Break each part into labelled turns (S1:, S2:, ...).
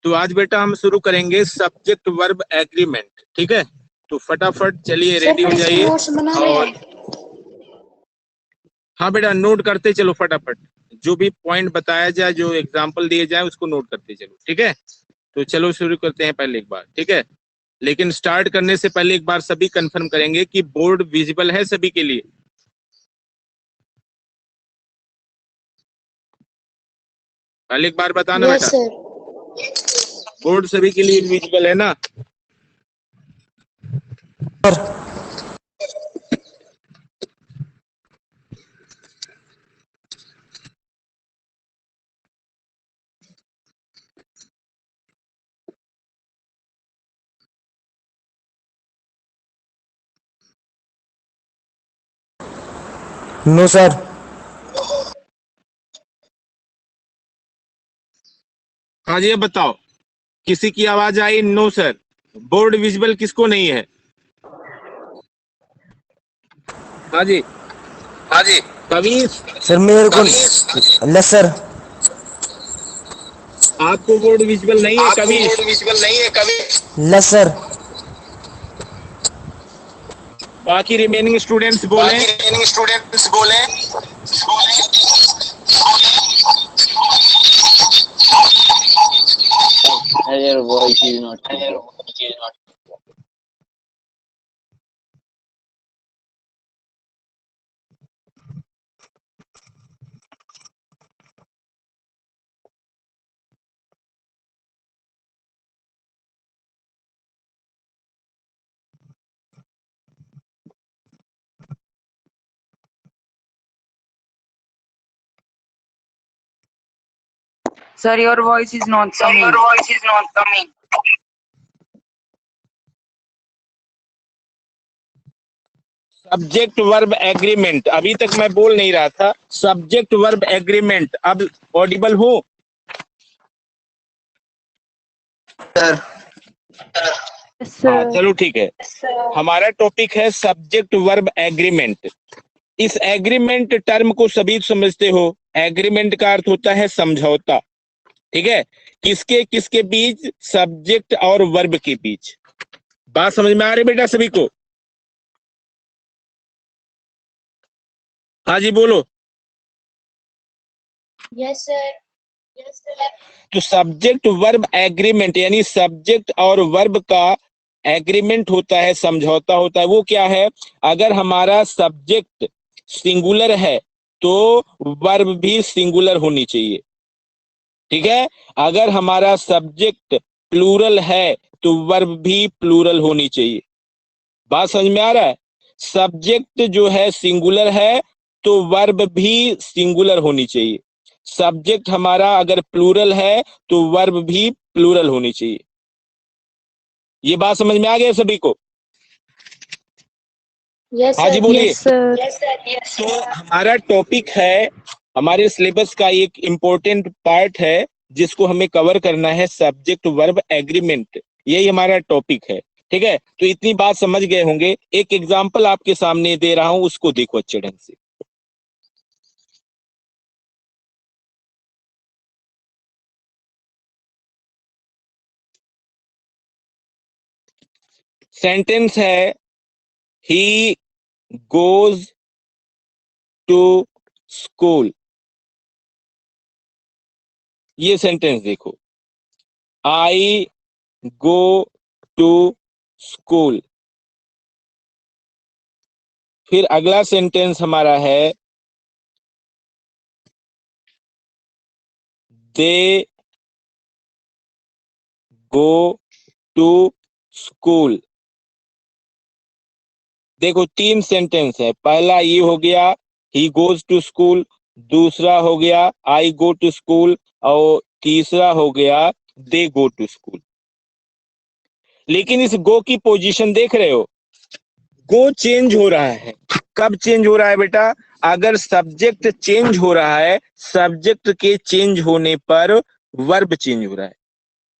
S1: तो आज बेटा हम शुरू करेंगे सब्जेक्ट वर्ब एग्रीमेंट, ठीक है। तो फटाफट चलिए रेडी हो जाइए। और हाँ बेटा नोट करते चलो फटाफट, जो भी पॉइंट बताया जाए, जो एग्जांपल दिए जाए उसको नोट करते चलो, ठीक है। तो चलो शुरू करते हैं पहले एक बार, ठीक है। लेकिन स्टार्ट करने से पहले एक बार सभी कंफर्म करेंगे कि बोर्ड विजिबल है सभी के लिए। पहले एक बार बताना बेटा, बोर्ड सभी के लिए विजिबल है ना?
S2: No sir.
S1: हाँ जी, अब बताओ, किसी की आवाज आई? No sir. बोर्ड विजिबल किसको नहीं है? हाँ जी, हाँ जी कविश।
S2: सर मेरे को लेस सर।
S1: आपको बोर्ड विजिबल नहीं है कविश?
S3: बोर्ड विजिबल नहीं है कभी।
S2: Less sir.
S1: बाकी रिमेनिंग स्टूडेंट्स बोले।
S3: बाकी रिमेनिंग स्टूडेंट्स बोले।
S4: Your voice is not clear.
S5: Sir, your voice is not coming.
S3: Your voice is not coming.
S1: Subject verb agreement, अभी तक मैं बोल नहीं रहा था। सब्जेक्ट वर्ब एग्रीमेंट, अब ऑडिबल हो?
S3: सर
S1: हाँ चलो ठीक है। हमारा टॉपिक है सब्जेक्ट वर्ब एग्रीमेंट। इस एग्रीमेंट टर्म को सभी समझते हो। एग्रीमेंट का अर्थ होता है समझौता, ठीक है। किसके किसके बीच? सब्जेक्ट और वर्ब के बीच। बात समझ में आ रही बेटा सभी को? हाँ जी बोलो।
S6: Yes sir. Yes sir.
S1: तो सब्जेक्ट वर्ब एग्रीमेंट यानी सब्जेक्ट और वर्ब का एग्रीमेंट होता है, समझौता होता है। वो क्या है? अगर हमारा सब्जेक्ट सिंगुलर है तो वर्ब भी सिंगुलर होनी चाहिए, ठीक है। अगर हमारा सब्जेक्ट प्लूरल है तो वर्ब भी प्लूरल होनी चाहिए। बात समझ में आ रहा है? सब्जेक्ट जो है सिंगुलर है तो वर्ब भी सिंगुलर होनी चाहिए। सब्जेक्ट हमारा अगर प्लूरल है तो वर्ब भी प्लूरल होनी चाहिए। ये बात समझ में आ गया सभी को?
S6: यस
S1: हाँ जी
S6: सर।
S1: बोलिए।
S6: Yes sir. Yes sir. Yes
S1: तो हमारा टॉपिक है, हमारे सिलेबस का एक इंपॉर्टेंट पार्ट है जिसको हमें कवर करना है, सब्जेक्ट वर्ब एग्रीमेंट। यही हमारा टॉपिक है, ठीक है। तो इतनी बात समझ गए होंगे। एक एग्जांपल आपके सामने दे रहा हूं, उसको देखो अच्छे ढंग से। सेंटेंस है ही गोज टू स्कूल। ये सेंटेंस देखो, आई गो टू स्कूल। फिर अगला सेंटेंस हमारा है दे गो टू स्कूल। देखो तीन सेंटेंस है। पहला ये हो गया ही गोज टू स्कूल, दूसरा हो गया आई गो टू स्कूल, और तीसरा हो गया दे गो टू स्कूल। लेकिन इस गो की पोजीशन देख रहे हो? गो चेंज हो रहा है। कब चेंज हो रहा है बेटा? अगर सब्जेक्ट चेंज हो रहा है, सब्जेक्ट के चेंज होने पर वर्ब चेंज हो रहा है।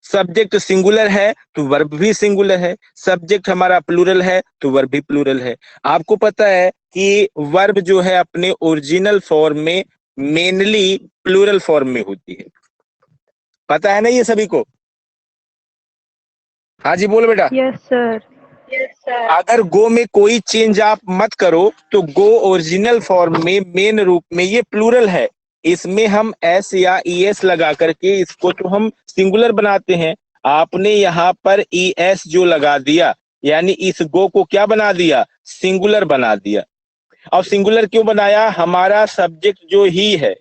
S1: सब्जेक्ट सिंगुलर है तो वर्ब भी सिंगुलर है, सब्जेक्ट हमारा प्लूरल है तो वर्ब भी प्लूरल है। आपको पता है कि वर्ब जो है अपने ओरिजिनल फॉर्म में मेनली प्लूरल फॉर्म में होती है, पता है ना ये सभी को? हाँ जी बोल बेटा।
S5: Yes, sir.
S6: Yes, sir.
S1: अगर गो में कोई चेंज आप मत करो तो गो ओरिजिनल फॉर्म में मेन रूप में ये प्लूरल है, इसमें हम एस या ईएस लगा करके इसको तो हम सिंगुलर बनाते हैं। आपने यहाँ पर ईएस जो लगा दिया यानी इस गो को क्या बना दिया, सिंगुलर बना दिया। और सिंगुलर क्यों बनाया, हमारा सब्जेक्ट जो ही है,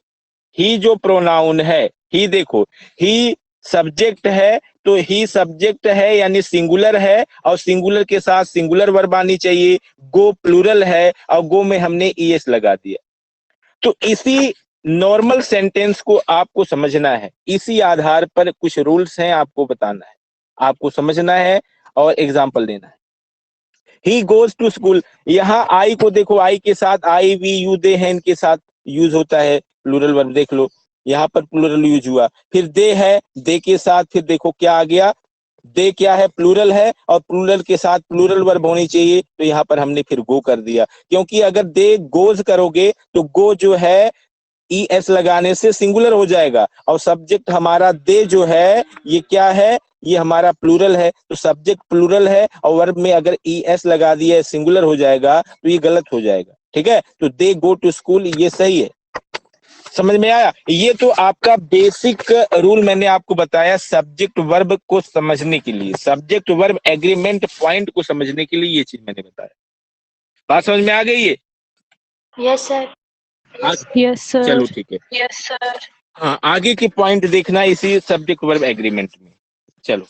S1: ही जो प्रोनाउन है, ही देखो ही सब्जेक्ट है तो ही सब्जेक्ट है यानी सिंगुलर है और सिंगुलर के साथ सिंगुलर वर्ब आनी चाहिए। गो प्लूरल है और गो में हमने ईएस लगा दिया। तो इसी नॉर्मल सेंटेंस को आपको समझना है, इसी आधार पर कुछ रूल्स हैं, आपको बताना है, आपको समझना है और एग्जाम्पल देना है। ही गोज टू स्कूल, यहाँ आई को देखो, आई के साथ आई वी यू दे हैं, इनके साथ यूज होता है प्लूरल वर्ब, देख लो यहाँ पर प्लूरल यूज हुआ। फिर दे है, दे के साथ फिर देखो क्या आ गया, दे क्या है, प्लूरल है और प्लूरल के साथ प्लूरल वर्ब होनी चाहिए, तो यहाँ पर हमने फिर गो कर दिया। क्योंकि अगर दे गोज करोगे तो गो जो है ई एस लगाने से सिंगुलर हो जाएगा और सब्जेक्ट हमारा दे जो है ये क्या है, ये हमारा प्लूरल है, तो सब्जेक्ट प्लूरल है और वर्ब में अगर ई एस लगा दिया सिंगुलर हो जाएगा तो ये गलत हो जाएगा। ठीक है, तो दे गो टू स्कूल ये सही है। समझ में आया? ये तो आपका बेसिक रूल मैंने आपको बताया सब्जेक्ट वर्ब को समझने के लिए, सब्जेक्ट वर्ब एग्रीमेंट पॉइंट को समझने के लिए ये चीज मैंने बताया। बात समझ में आ गई है?
S6: Yes, sir.
S5: Yes, sir.
S1: चलो ठीक है।
S6: Yes, sir.
S1: हाँ, आगे की पॉइंट देखना इसी सब्जेक्ट वर्ब एग्रीमेंट में। चलो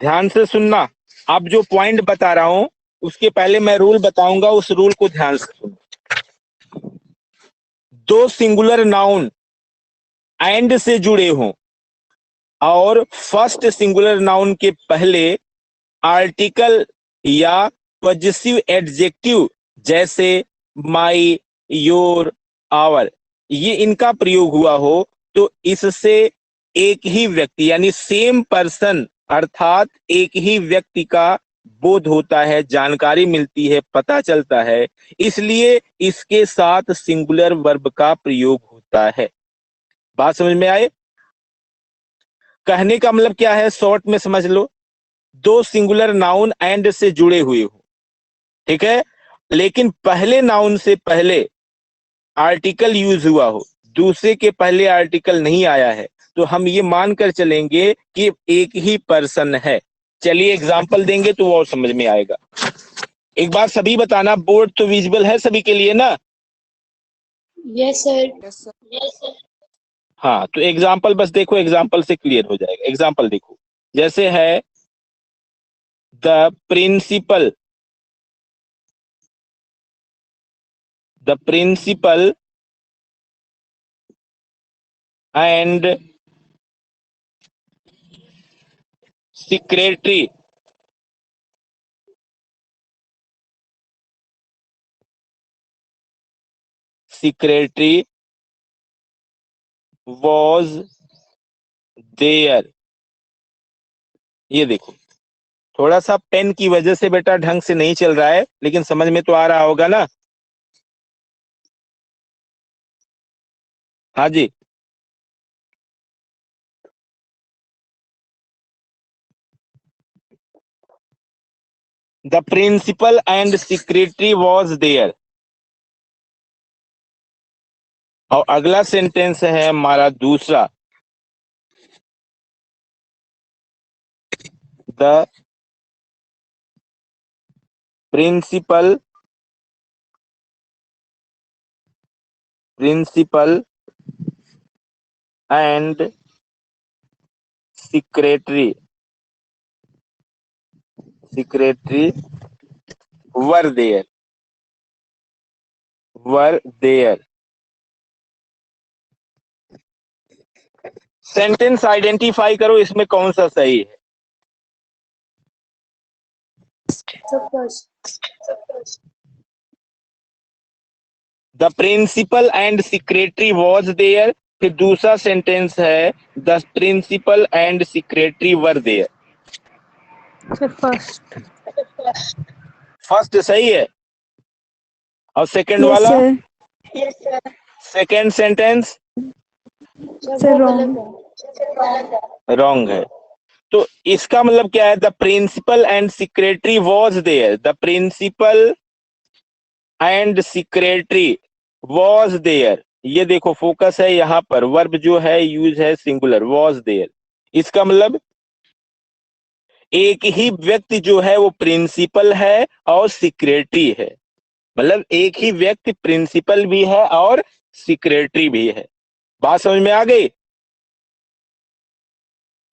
S1: ध्यान से सुनना, अब जो पॉइंट बता रहा हूं उसके पहले मैं रूल बताऊंगा, उस रूल को ध्यान से सुनो। दो सिंगुलर नाउन एंड से जुड़े हों और फर्स्ट सिंगुलर नाउन के पहले आर्टिकल या पॉजिटिव एडजेक्टिव जैसे माई, योर, आवर, ये इनका प्रयोग हुआ हो तो इससे एक ही व्यक्ति यानी सेम पर्सन अर्थात एक ही व्यक्ति का बोध होता है, जानकारी मिलती है, पता चलता है, इसलिए इसके साथ सिंगुलर वर्ब का प्रयोग होता है। बात समझ में आए? कहने का मतलब क्या है, शॉर्ट में समझ लो, दो सिंगुलर नाउन एंड से जुड़े हुए हो, ठीक है, लेकिन पहले नाउन से पहले आर्टिकल यूज हुआ हो, दूसरे के पहले आर्टिकल नहीं आया है, तो हम ये मानकर चलेंगे कि एक ही पर्सन है। चलिए एग्जांपल देंगे तो वो और समझ में आएगा। एक बार सभी बताना, बोर्ड तो विजिबल है सभी के लिए ना?
S6: Yes, sir. Yes, sir.
S1: हाँ, तो एग्जाम्पल बस देखो, एग्जाम्पल से क्लियर हो जाएगा। एग्जाम्पल देखो, जैसे है the principal, the principal and secretary, secretary was there. ये देखो, थोड़ा सा पेन की वजह से बेटा ढंग से नहीं चल रहा है, लेकिन समझ में तो आ रहा होगा ना? हाँ जी, the principal and secretary was there. और अगला सेंटेंस है हमारा दूसरा, the principal and secretary were there. Sentence identify करो, इसमें कौन सा सही है।
S6: Sir first
S1: the principal and secretary was there. फिर दूसरा सेंटेंस है the principal and secretary were there.
S5: Sir first
S1: first सही है और सेकंड
S5: यस
S1: वाला
S5: sir
S6: yes sir
S1: second sentence
S5: sir wrong
S1: wrong है। तो इसका मतलब क्या है? The principal and secretary was there. The principal and secretary was there. ये देखो फोकस है यहाँ पर, वर्ब जो है यूज है सिंगुलर वॉज देयर। इसका मतलब एक ही व्यक्ति जो है वो प्रिंसिपल है और सेक्रेटरी है। मतलब एक ही व्यक्ति प्रिंसिपल भी है और सेक्रेटरी भी है। बात समझ में आ गई?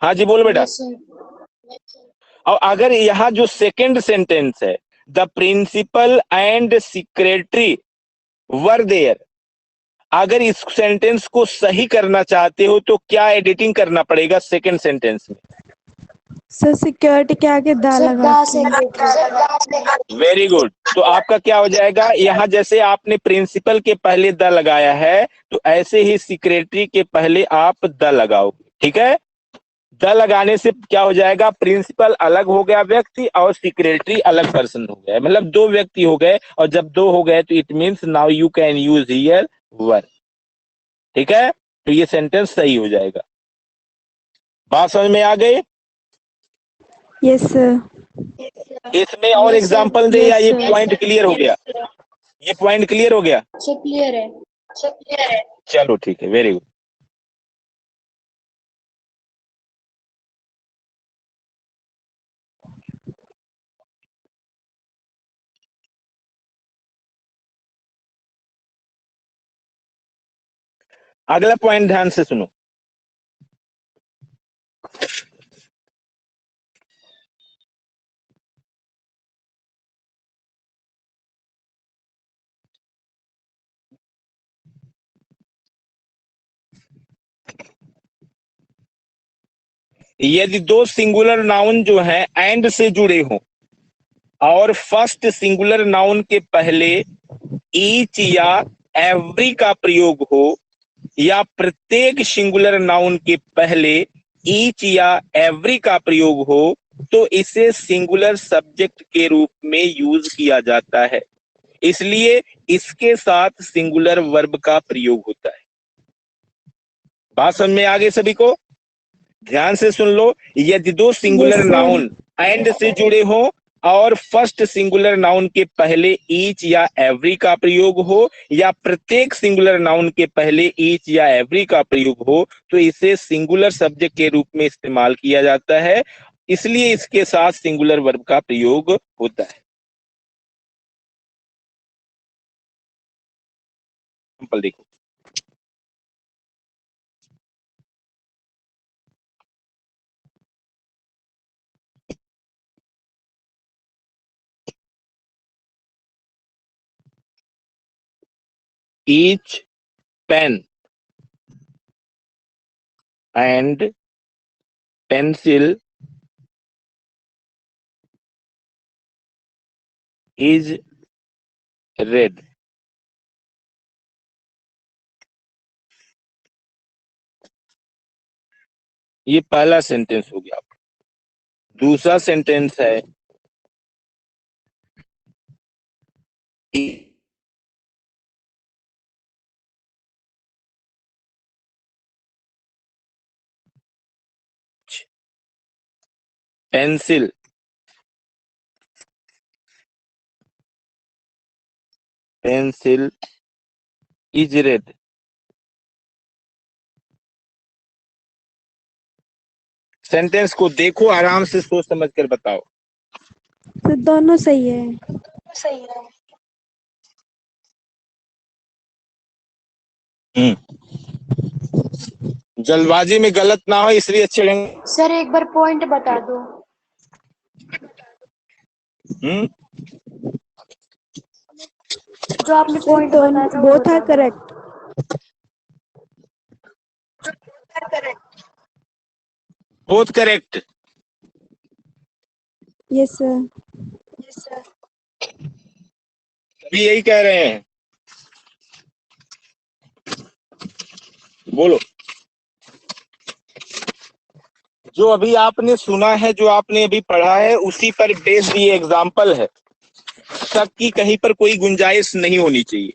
S1: हाँ जी बोल बेटा।
S6: यस सर
S1: और अगर यहाँ जो सेकंड सेंटेंस है the principal and secretary were there, अगर इस सेंटेंस को सही करना चाहते हो तो क्या एडिटिंग करना पड़ेगा सेकंड सेंटेंस में?
S5: सर सिक्योरिटी के आगे दा
S6: सर
S5: लगा
S6: दा
S5: के
S6: सेक्रेटरी
S1: वेरी गुड। तो आपका क्या हो जाएगा? यहाँ जैसे आपने प्रिंसिपल के पहले द लगाया है तो ऐसे ही सेक्रेटरी के पहले आप द लगाओ। ठीक है? द लगाने से क्या हो जाएगा? प्रिंसिपल अलग हो गया व्यक्ति और सेक्रेटरी अलग पर्सन हो गया। मतलब दो व्यक्ति हो गए, और जब दो हो गए तो it means now you can use here were. ठीक है? तो ये सेंटेंस सही हो जाएगा। बात समझ में आ गई?
S5: यस सर
S1: इसमें और
S6: यस सर
S1: एग्जांपल दे या
S5: यस
S1: ये
S5: सर
S1: पॉइंट क्लियर हो गया? ये पॉइंट क्लियर हो गया?
S6: सर क्लियर है
S1: चलो ठीक है, वेरी गुड। अगला पॉइंट ध्यान से सुनो। यदि दो सिंगुलर नाउन जो है एंड से जुड़े हों और फर्स्ट सिंगुलर नाउन के पहले ईच या एवरी का प्रयोग हो, या प्रत्येक सिंगुलर नाउन के पहले ईच या एवरी का प्रयोग हो, तो इसे सिंगुलर सब्जेक्ट के रूप में यूज किया जाता है। इसलिए इसके साथ सिंगुलर वर्ब का प्रयोग होता है। बात समझ में आ गई सभी को? ध्यान से सुन लो। यदि दो singular
S5: yes sir
S1: noun and से जुड़े हो और फर्स्ट सिंगुलर नाउन के पहले ईच या एवरी का प्रयोग हो, या प्रत्येक सिंगुलर नाउन के पहले ईच या एवरी का प्रयोग हो, तो इसे सिंगुलर सब्जेक्ट के रूप में इस्तेमाल किया जाता है। इसलिए इसके साथ सिंगुलर वर्ब का प्रयोग होता है। एग्जाम्पल देखो। each pen and pencil is red। ये पहला सेंटेंस हो गया। दूसरा सेंटेंस है pencil pencil is red. Sentence को देखो, आराम से सोच समझ कर बताओ।
S5: सर दोनों सही है
S6: सही है
S1: जल्दबाजी में गलत ना हो इसलिए अच्छे ढंग।
S6: सर एक बार पॉइंट बता दो जो आपने
S5: सर
S6: पॉइंट बताया
S5: दोनों
S6: था वो
S5: बोथ आर
S6: बता दो
S5: correct
S1: both correct.
S5: Yes sir
S1: भी यही कह रहे हैं, बोलो। जो अभी आपने सुना है, जो आपने अभी पढ़ा है, उसी पर बेस्ड ये एग्जाम्पल है। शक की कहीं पर कोई गुंजाइश नहीं होनी चाहिए।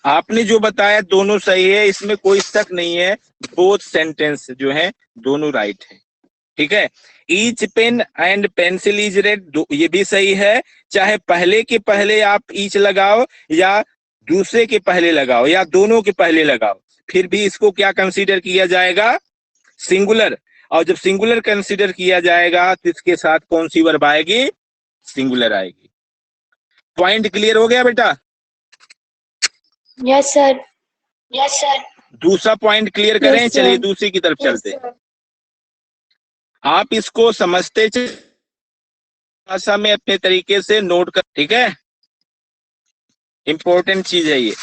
S1: आपने जो बताया दोनों सही है, इसमें कोई शक नहीं है। बोथ सेंटेंस जो है दोनों राइट है। ठीक है। Each pen and pencil is red, ये भी सही है। चाहे पहले के पहले आप ईच लगाओ या दूसरे के पहले लगाओ या दोनों के पहले लगाओ, फिर भी इसको क्या कंसीडर किया जाएगा? सिंगुलर। और जब सिंगुलर कंसीडर किया जाएगा तो इसके साथ कौन सी वर्ब आएगी? सिंगुलर आएगी। पॉइंट क्लियर हो गया बेटा?
S6: Yes sir. Yes sir.
S1: दूसरा पॉइंट क्लियर करें।
S5: Yes, sir.
S1: चलिए दूसरी की तरफ चलते हैं। आप इसको समझते भाषा में अपने तरीके से नोट कर, ठीक है? इंपॉर्टेंट चीज है ये।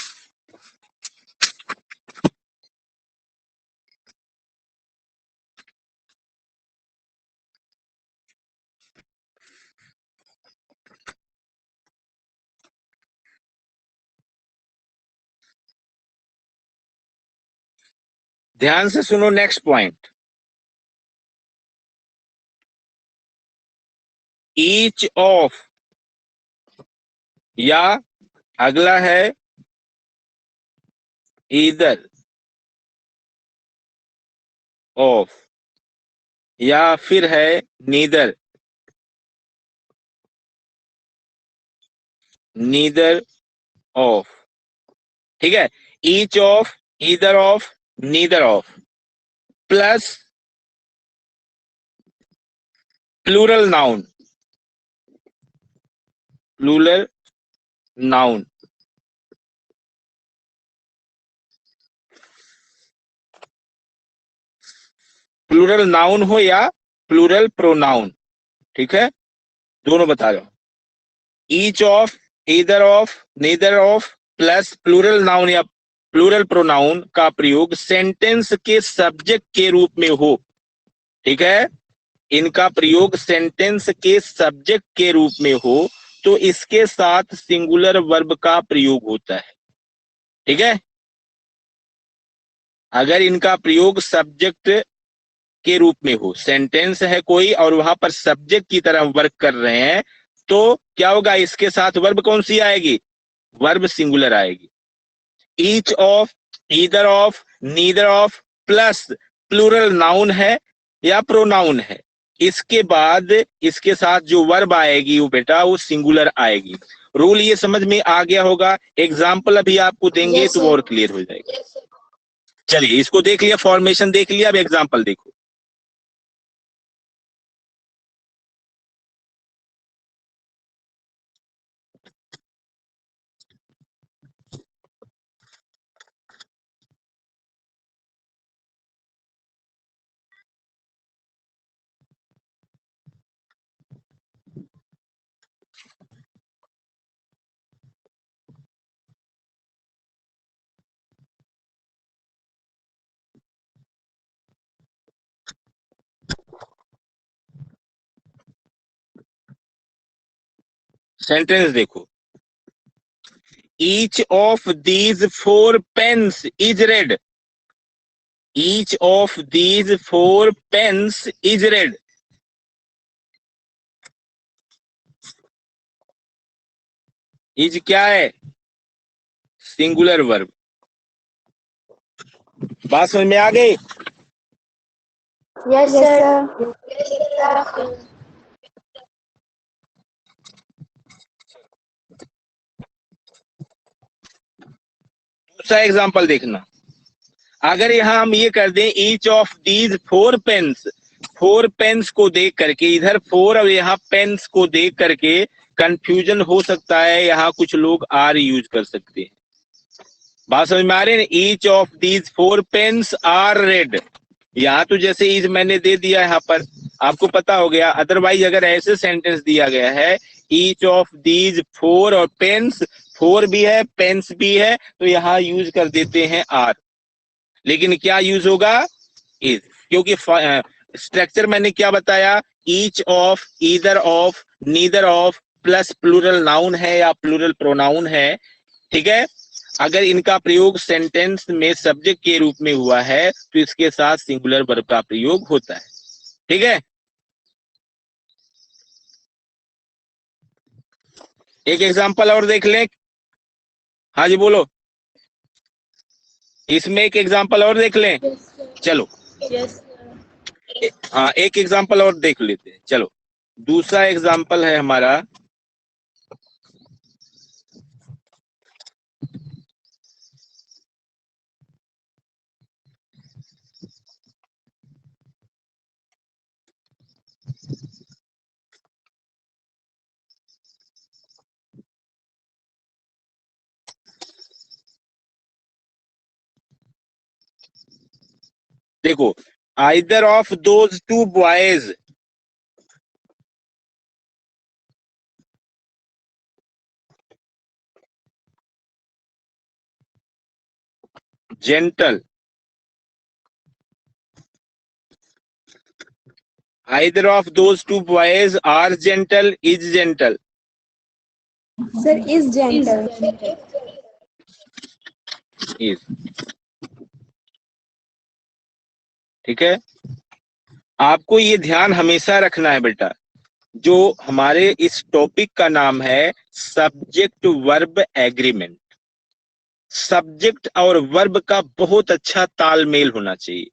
S1: ध्यान से सुनो नेक्स्ट पॉइंट। ईच ऑफ, या अगला है ईदर ऑफ, या फिर है नीदर, नीदर ऑफ। ठीक है। Each of, either of, neither of plus plural noun, plural noun. Plural noun हो या प्लूरल प्रोनाउन, ठीक है, दोनों बता रहा हूं। Each of, either of, neither of plus plural noun या प्लूरल प्रोनाउन का प्रयोग सेंटेंस के सब्जेक्ट के रूप में हो। ठीक है। इनका प्रयोग सेंटेंस के सब्जेक्ट के रूप में हो तो इसके साथ सिंगुलर वर्ब का प्रयोग होता है। ठीक है। अगर इनका प्रयोग सब्जेक्ट के रूप में हो, सेंटेंस है कोई और वहां पर सब्जेक्ट की तरह वर्क कर रहे हैं, तो क्या होगा? इसके साथ वर्ब कौन सी आएगी? वर्ब सिंगुलर आएगी। Each of, either of, neither of plus plural noun है या प्रोनाउन है, इसके बाद इसके साथ जो वर्ब आएगी वो बेटा वो सिंगुलर आएगी। रूल ये समझ में आ गया होगा। एग्जाम्पल अभी आपको देंगे
S6: Yes,
S1: तो
S6: sir.
S1: और क्लियर हो जाएगा। चलिए इसको देख लिया, फॉर्मेशन देख लिया, अब एग्जाम्पल देखो। सेंटेंस देखो। Each of these 4 pens is red, each of these 4 pens is red. Is क्या है? Singular verb. बात समझ में आ गई?
S6: Yes
S5: Yes,
S6: sir.
S5: sir.
S1: दूसरा एग्जांपल देखना। अगर यहां हम ये कर दें each of these 4 pens, 4 pens को देख करके, इधर 4 और यहाँ पेन्स को देख करके कंफ्यूजन हो सकता है, यहाँ कुछ लोग आर यूज कर सकते हैं। बात समझ में आ रही है? Each of these 4 pens are red, यहाँ तो जैसे इज मैंने दे दिया यहाँ पर, आपको पता हो गया। अदरवाइज अगर ऐसे सेंटेंस दिया गया है ईच ऑफ दीज 4 और पेन्स, 4 भी है पेन्स भी है, तो यहाँ यूज कर देते हैं आर। लेकिन क्या यूज होगा? इज, क्योंकि स्ट्रक्चर मैंने क्या बताया? Each of, either of, neither of plus plural noun है या प्लूरल प्रोनाउन है, ठीक है, अगर इनका प्रयोग सेंटेंस में सब्जेक्ट के रूप में हुआ है तो इसके साथ सिंगुलर वर्ब का प्रयोग होता है, ठीक है। एक एग्जांपल और देख लें। हाँ जी बोलो, इसमें एक एग्जांपल और देख लें। चलो हाँ, एक एग्जांपल और देख लेते हैं। चलो, दूसरा एग्जांपल है हमारा, देखो, either of those two boys, gentle, either of those two boys are gentle, is gentle,
S5: Sir, is gentle.
S1: is, ठीक है। आपको ये ध्यान हमेशा रखना है बेटा, जो हमारे इस टॉपिक का नाम है सब्जेक्ट वर्ब एग्रीमेंट। सब्जेक्ट और वर्ब का बहुत अच्छा तालमेल होना चाहिए,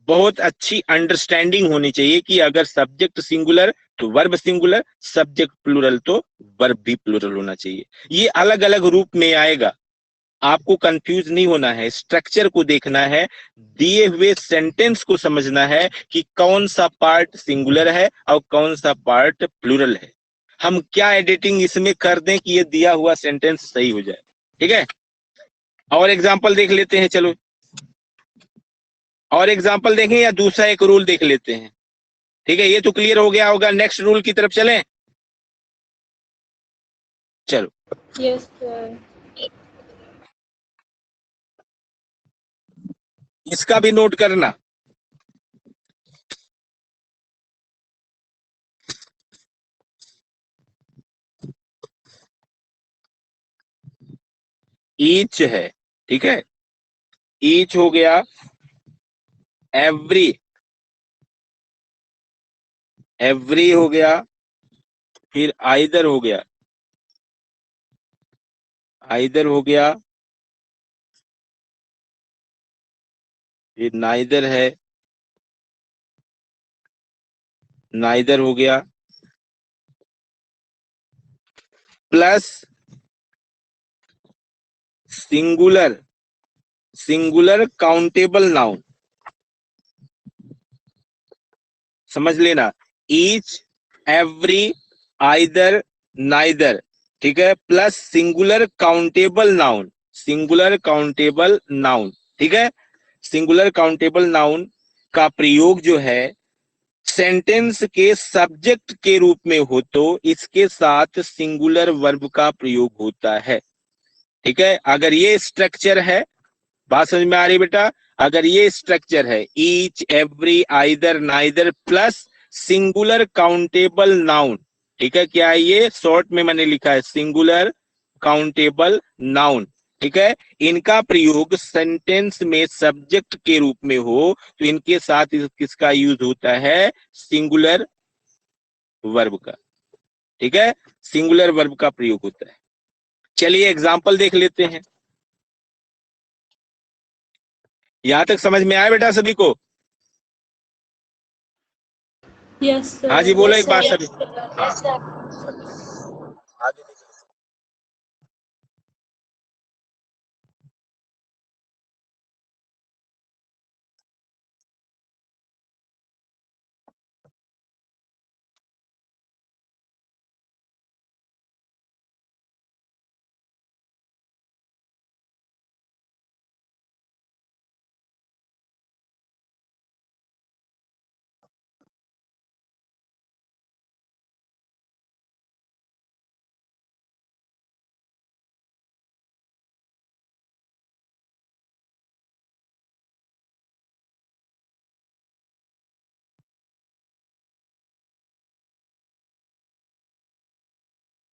S1: बहुत अच्छी अंडरस्टैंडिंग होनी चाहिए कि अगर सब्जेक्ट सिंगुलर तो वर्ब सिंगुलर, सब्जेक्ट प्लूरल तो वर्ब भी प्लूरल होना चाहिए। ये अलग अलग रूप में आएगा, आपको कंफ्यूज नहीं होना है, स्ट्रक्चर को देखना है, दिए हुए सेंटेंस को समझना है कि कौन सा पार्ट सिंगुलर है और कौन सा पार्ट प्लूरल है। हम क्या एडिटिंग इसमें कर दें कि ये दिया हुआ सेंटेंस सही हो जाए, ठीक है। और एग्जांपल देख लेते हैं, चलो और एग्जांपल देखें या दूसरा एक रूल देख लेते हैं, ठीक है। ये तो क्लियर हो गया होगा, नेक्स्ट रूल की तरफ चलें। चलो,
S6: Yes, sir.
S1: इसका भी नोट करना। ईच है, ठीक है, ईच हो गया, एवरी, एवरी हो गया, फिर आइदर हो गया, आइदर हो गया, फिर नाइदर है, नाइदर हो गया, plus singular, singular countable noun, समझ लेना, ईच, एवरी, आइदर, नाइदर, ठीक है, plus singular countable noun, singular countable noun, ठीक है। सिंगुलर काउंटेबल नाउन का प्रयोग जो है सेंटेंस के सब्जेक्ट के रूप में हो तो इसके साथ सिंगुलर वर्ब का प्रयोग होता है, ठीक है। अगर ये स्ट्रक्चर है, बात समझ में आ रही बेटा, अगर ये स्ट्रक्चर है each, every, either, neither plus singular countable noun, ठीक है, क्या है ये, शॉर्ट में मैंने लिखा है सिंगुलर काउंटेबल नाउन, ठीक है। इनका प्रयोग सेंटेंस में सब्जेक्ट के रूप में हो तो इनके साथ किसका यूज होता है, सिंगुलर वर्ब का, ठीक है, सिंगुलर वर्ब का प्रयोग होता है। चलिए एग्जाम्पल देख लेते हैं। यहां तक समझ में आया बेटा सभी को?
S6: Yes, sir.
S1: हाँ जी बोलो एक बार
S6: Yes,
S1: सभी।
S6: sir. Yes, sir.
S1: आगे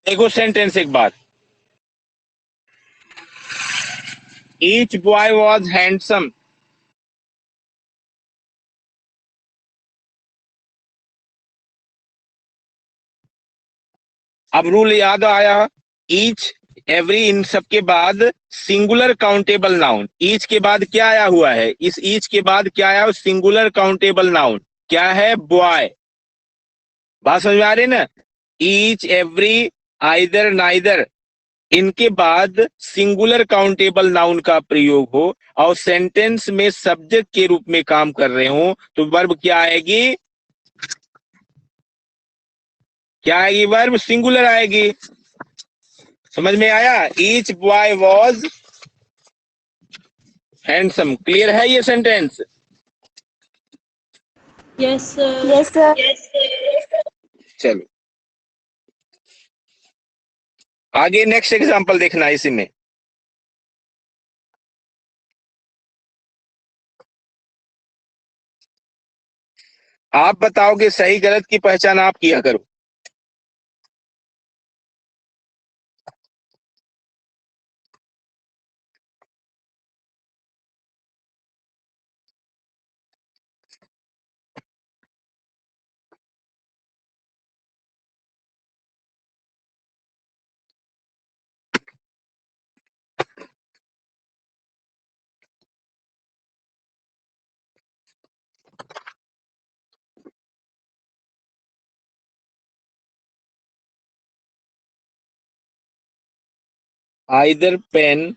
S1: देखो सेंटेंस एक बार, ईच बॉय वॉज हैंडसम। अब रूल याद आया, ईच एवरी इन सब के बाद सिंगुलर काउंटेबल नाउन, ईच के बाद क्या आया हुआ है, इस ईच के बाद क्या आया, सिंगुलर काउंटेबल नाउन क्या है, बॉय। बात समझ में आ रही ना, ईच एवरी आइदर नाइदर, इनके बाद सिंगुलर काउंटेबल नाउन का प्रयोग हो और सेंटेंस में सब्जेक्ट के रूप में काम कर रहे हो तो वर्ब क्या आएगी, क्या आएगी, वर्ब सिंगुलर आएगी। समझ में आया, each boy was handsome. Clear है ये sentence?
S6: Yes, sir.
S5: Yes, sir.
S1: चलो आगे नेक्स्ट एग्जांपल देखना इसी में। आप बताओगे सही गलत की पहचान आप किया करो। Either pen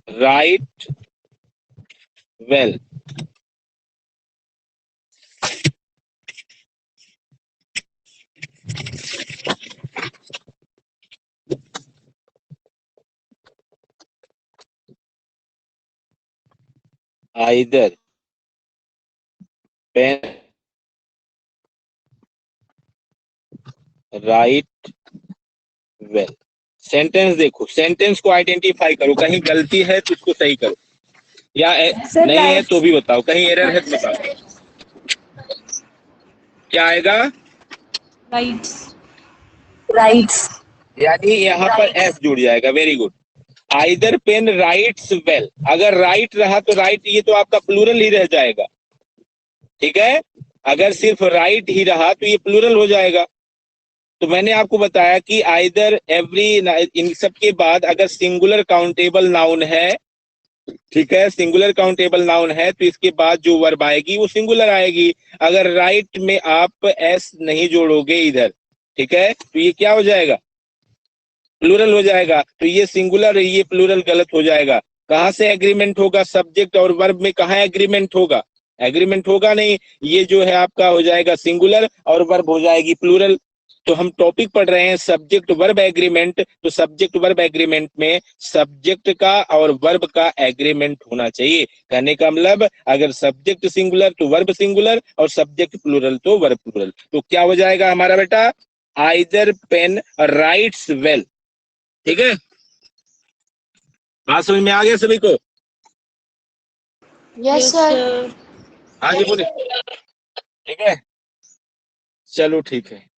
S1: write well. Either pen write well. Sentence देखो, सेंटेंस को आइडेंटिफाई करो, कहीं गलती है तो उसको सही करो, या
S5: Sir,
S1: नहीं है
S5: right.
S1: तो भी बताओ, कहीं एरर है तो बताओ। क्या आएगा,
S6: Rights.
S2: Rights.
S1: यानी यहाँ पर एस जुड़ जाएगा। Very good. Either pen writes well, अगर राइट रहा तो राइट ये तो आपका प्लूरल ही रह जाएगा, ठीक है। अगर सिर्फ राइट ही रहा तो ये प्लूरल हो जाएगा। तो मैंने आपको बताया कि आइदर एवरी, इन सब के बाद अगर सिंगुलर काउंटेबल नाउन है, ठीक है, सिंगुलर काउंटेबल नाउन है तो इसके बाद जो वर्ब आएगी वो सिंगुलर आएगी। अगर राइट में आप एस नहीं जोड़ोगे इधर, ठीक है, तो ये क्या हो जाएगा, प्लूरल हो जाएगा। तो ये सिंगुलर, ये प्लूरल गलत हो जाएगा। कहां से एग्रीमेंट होगा, सब्जेक्ट और वर्ब में कहां एग्रीमेंट होगा, एग्रीमेंट होगा नहीं। ये जो है आपका हो जाएगा सिंगुलर और वर्ब हो जाएगी प्लूरल। तो हम टॉपिक पढ़ रहे हैं सब्जेक्ट वर्ब एग्रीमेंट, तो सब्जेक्ट वर्ब एग्रीमेंट में सब्जेक्ट का और वर्ब का एग्रीमेंट होना चाहिए। कहने का मतलब अगर सब्जेक्ट सिंगुलर तो वर्ब सिंगुलर और सब्जेक्ट प्लूरल तो वर्ब प्लूरल। तो क्या हो जाएगा हमारा बेटा, आइदर पेन राइट्स वेल। ठीक है, बात समझ में आ गया सभी को?
S6: Yes, sir.
S1: हाँ जी बोले, ठीक है, चलो ठीक है।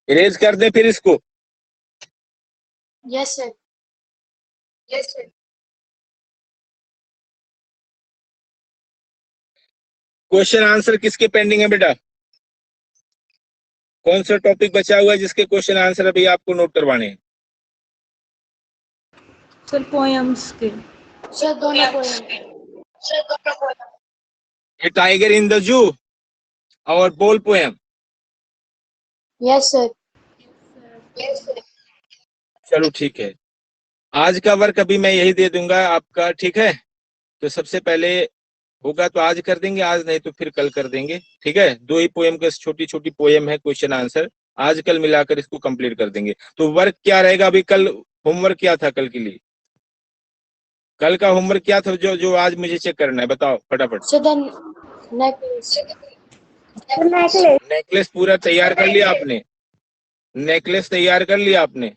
S1: इरेज कर दे फिर इसको।
S6: Yes, sir.
S1: क्वेश्चन आंसर किसके पेंडिंग है बेटा, कौन सा टॉपिक बचा हुआ है जिसके क्वेश्चन आंसर अभी आपको नोट करवाने हैं?
S6: Sir, poems के. Sir, दोनों poems.
S1: ये टाइगर इन द जू और बोल पोएम।
S6: Yes, sir.
S1: चलो ठीक है, आज का वर्क अभी मैं यही दे दूंगा आपका, ठीक है। तो सबसे पहले होगा तो आज कर देंगे, आज नहीं तो फिर कल कर देंगे, ठीक है। दो ही पोएम का, छोटी छोटी पोएम है, क्वेश्चन आंसर आज कल मिलाकर इसको कंप्लीट कर देंगे। तो वर्क क्या रहेगा अभी, कल होमवर्क क्या था कल के लिए, कल का होमवर्क क्या था जो जो आज मुझे चेक करना है, बताओ फटाफट।
S6: Sir, then necklace.
S5: Sir, necklace.
S1: Necklace पूरा तैयार कर लिया आपने, नेकलेस तैयार कर लिया आपने?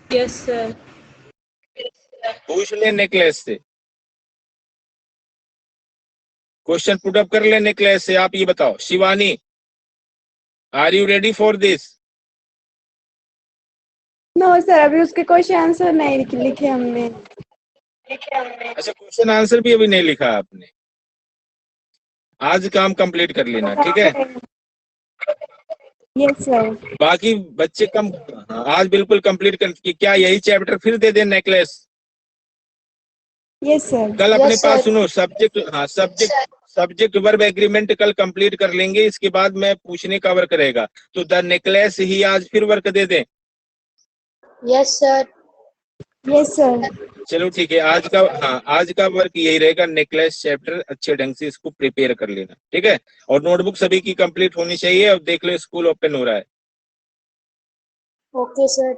S6: Yes, sir.
S1: पूछ ले नेकलेस से, क्वेश्चन पुट अप कर ले नेकलेस से। आप ये बताओ Shivani, are you ready for this?
S5: No sir, अभी उसके क्वेश्चन आंसर नहीं लिखे हमने।
S1: अच्छा, क्वेश्चन आंसर भी अभी नहीं लिखा आपने? आज काम कंप्लीट कर लेना, ठीक है?
S5: Yes sir.
S1: बाकी बच्चे कम, हाँ, आज बिल्कुल कंप्लीट कर। क्या यही चैप्टर फिर दे दे नेकलेस?
S5: Yes sir.
S1: कल अपने
S6: Yes,
S1: पास
S6: sir.
S1: सुनो सब्जेक्ट, हाँ सब्जेक्ट वर्ब एग्रीमेंट कल कंप्लीट कर लेंगे, इसके बाद मैं पूछने का वर्क रहेगा। तो द नेकलेस ही आज फिर वर्क दे दें?
S6: Yes, sir.
S5: Yes sir.
S1: चलो ठीक है, आज का, हाँ आज का वर्क यही रहेगा, नेकलेस चैप्टर अच्छे ढंग से इसको प्रिपेयर कर लेना, ठीक है? और नोटबुक सभी की कंप्लीट होनी चाहिए। और देख लो स्कूल ओपन हो रहा है।
S6: Okay, sir.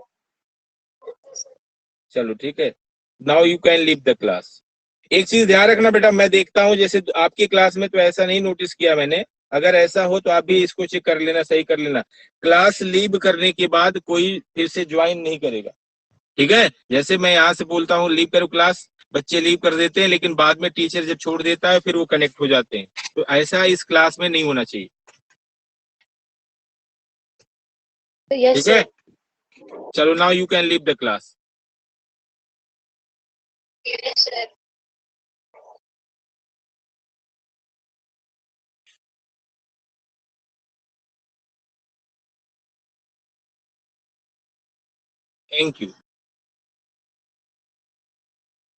S1: चलो ठीक है, now you can leave the class. एक चीज ध्यान रखना बेटा, मैं देखता हूँ जैसे आपकी क्लास में तो ऐसा नहीं नोटिस किया मैंने, अगर ऐसा हो तो आप भी इसको चेक कर लेना, सही कर लेना। क्लास लीव करने के बाद कोई फिर से ज्वाइन नहीं करेगा, ठीक है? जैसे मैं यहाँ से बोलता हूँ लीव करो क्लास, बच्चे लीव कर देते हैं, लेकिन बाद में टीचर जब छोड़ देता है फिर वो कनेक्ट हो जाते हैं। तो ऐसा इस क्लास में नहीं होना चाहिए,
S6: Yes,
S1: ठीक है?
S6: sir.
S1: चलो now you can leave the class.
S6: Yes, sir.
S1: Thank you.